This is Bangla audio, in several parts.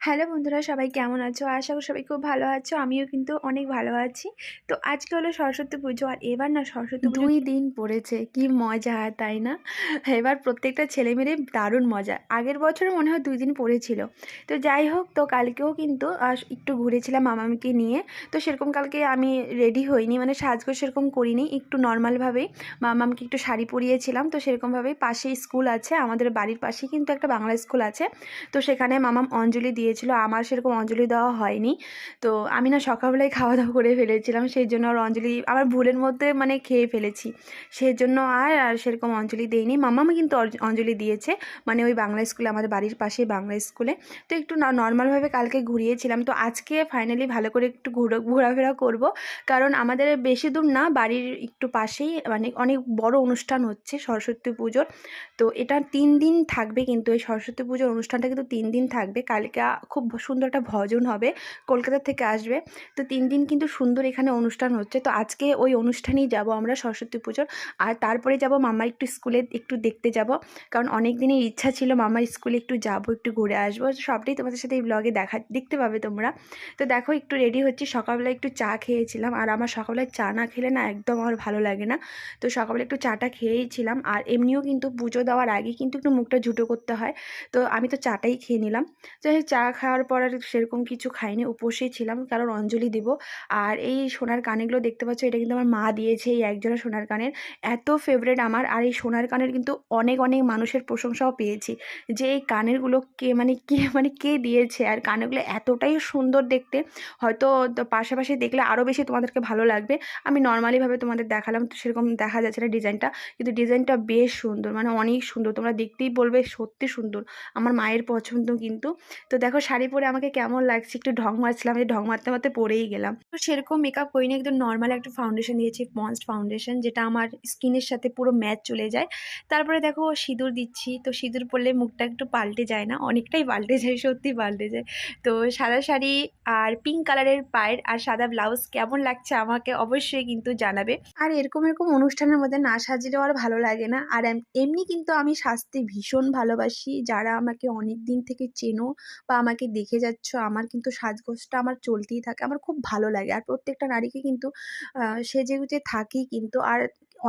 হ্যালো বন্ধুরা, সবাই কেমন আছো? আশা করি সবাই খুব ভালো আছো। আমিও কিন্তু অনেক ভালো আছি। তো আজকে হলো সরস্বতী পুজো, আর এবার না সরস্বতী পুজো ২ দিন পড়েছে। কি মজা, তাই না? এবার প্রত্যেকটা ছেলেমেয়েরই দারুণ মজা। আগের বছরও মনে হয় ২ দিন পড়েছিল। তো যাই হোক, তো কালকেও কিন্তু একটু ঘুরেছিলাম মামামকে নিয়ে। তো সেরকম কালকে আমি রেডি হইনি, মানে সাজগোজ সেরকম করিনি। একটু নর্মালভাবেই মামামকে একটু শাড়ি পরিয়েছিলাম। তো সেরকমভাবেই পাশেই স্কুল আছে, আমাদের বাড়ির পাশেই কিন্তু একটা বাংলা স্কুল আছে। তো সেখানে মামাম অঞ্জলি দিয়েছিল। আমার সেরকম অঞ্জলি দেওয়া হয়নি। তো আমি না সকালবেলায় খাওয়া-দাওয়া করে ফেলেছিলাম। সেইজন্য আর অঞ্জলি আমার ভুলের মধ্যে মানে খেয়ে ফেলেছি। সেজন্য আর সেরকম অঞ্জলি দেইনি। মামামও কিন্তু অঞ্জলি দিয়েছে। মানে ওই বাংলা স্কুলে, আমাদের বাড়ির পাশেই বাংলা স্কুলে। তো একটু নর্মালভাবে কালকে ঘুরিয়েছিলাম। তো আজকে ফাইনালি ভালো করে একটু ঘোরাফেরা করব। কারণ আমাদের বেশি দূর না, বাড়ির একটু পাশেই মানে অনেক বড় অনুষ্ঠান হচ্ছে সরস্বতী পুজোর। তো এটা ৩ দিন থাকবে, কিন্তু এই সরস্বতী পুজোর অনুষ্ঠানটা কিন্তু ৩ দিন থাকবে। কালকে খুব সুন্দর একটা ভজন হবে, কলকাতা থেকে আসবে। তো ৩ দিন কিন্তু সুন্দর এখানে অনুষ্ঠান হচ্ছে। তো আজকে ওই অনুষ্ঠানেই যাব আমরা সরস্বতী পুজোর। আর তারপরে যাব মামার একটু স্কুলে একটু দেখতে যাব। কারণ অনেক দিনের ইচ্ছা ছিল মামার স্কুলে একটু যাব, একটু ঘুরে আসবো। সবটাই তোমাদের সাথে এই ব্লগে দেখতে পাবে তোমরা। তো দেখো, একটু রেডি হচ্ছি। সকালবেলা একটু চা খেয়েছিলাম, আর আমার সকালবেলায় চা না খেলে না একদম আমার ভালো লাগে না। তো সকালবেলা একটু চাটা খেয়েইছিলাম। আর এমনিও কিন্তু পুজো দেওয়ার আগে কিন্তু একটু মুখটা ঝুটো করতে হয়। তো আমি তো চাটাই খেয়ে নিলাম। যাই হোক, চা খাওয়ার পর আর সেরকম কিছু খাইনি, উপোসেই ছিলাম, কারণ অঞ্জলি দিব। আর এই সোনার কানেরগুলো দেখতে পাচ্ছ, এটা কিন্তু আমার মা দিয়েছে, এই একজোড়া সোনার কানের। এত ফেভারেট আমার। আর এই সোনার কানের কিন্তু অনেক অনেক মানুষের প্রশংসাও পেয়েছি, যে এই কানেরগুলো কে দিয়েছে। আর কানেরগুলো এতটাই সুন্দর দেখতে, হয়তো পাশাপাশি দেখলে আরও বেশি তোমাদেরকে ভালো লাগবে। আমি নর্মালিভাবে তোমাদের দেখালাম, তো সেরকম দেখা যাচ্ছে না ডিজাইনটা, কিন্তু ডিজাইনটা বেশ সুন্দর, মানে অনেক সুন্দর। তোমরা দেখতেই বলবে সত্যি সুন্দর, আমার মায়ের পছন্দ কিন্তু। তো দেখো শাড়ি পরে আমাকে কেমন লাগছে, একটু ঢং মারছিলাম, যে ঢং মারতে মারতে পরেই গেলাম। তো সেরকম মেকআপ করিনি, একদম নর্মাল একটা ফাউন্ডেশন দিয়েছি, পন্ডস ফাউন্ডেশন, যেটা আমার স্কিনের সাথে পুরো ম্যাচ চলে যায়। তারপরে দেখো সিঁদুর দিচ্ছি। তো সিঁদুর পরলে মুখটা একটু পাল্টে যায় না, অনেকটাই পাল্টে যায়, সত্যি পাল্টে যায়। তো সাদা শাড়ি আর পিঙ্ক কালারের পায়ের আর সাদা ব্লাউজ, কেমন লাগছে আমাকে অবশ্যই কিন্তু জানাবে। আর এরকম এরকম অনুষ্ঠানের মধ্যে না সাজলেও আর ভালো লাগে না। আর এমনি কিন্তু আমি সাজতে ভীষণ ভালোবাসি। যারা আমাকে অনেক দিন থেকে চেনো বা আমাকে দেখে যাচ্ছ, আমার কিন্তু সাজগোজটা আমার চলতেই থাকে, আমার খুব ভালো লাগে। আর প্রত্যেকটা নারীকে কিন্তু সেজেগুজে থাকেই কিন্তু। আর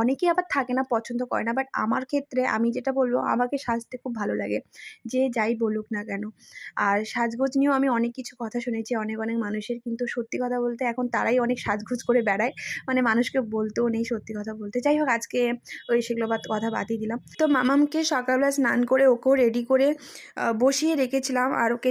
অনেকেই আবার থাকে না, পছন্দ করে না, বাট আমার ক্ষেত্রে আমি যেটা বলবো, আমাকে সাজতে খুব ভালো লাগে, যে যাই বলুক না কেন। আর সাজগোজ নিয়েও আমি অনেক কিছু কথা শুনেছি অনেক অনেক মানুষের, কিন্তু সত্যি কথা বলতে এখন তারাই অনেক সাজগোজ করে বেড়ায়, মানে মানুষকে বলতেও নেই সত্যি কথা বলতে। যাই হোক, আজকে ওই সেগুলো কথা বাদই দিলাম। তো মামামকে সকালবেলা স্নান করে ওকেও রেডি করে বসিয়ে রেখেছিলাম, আর ওকে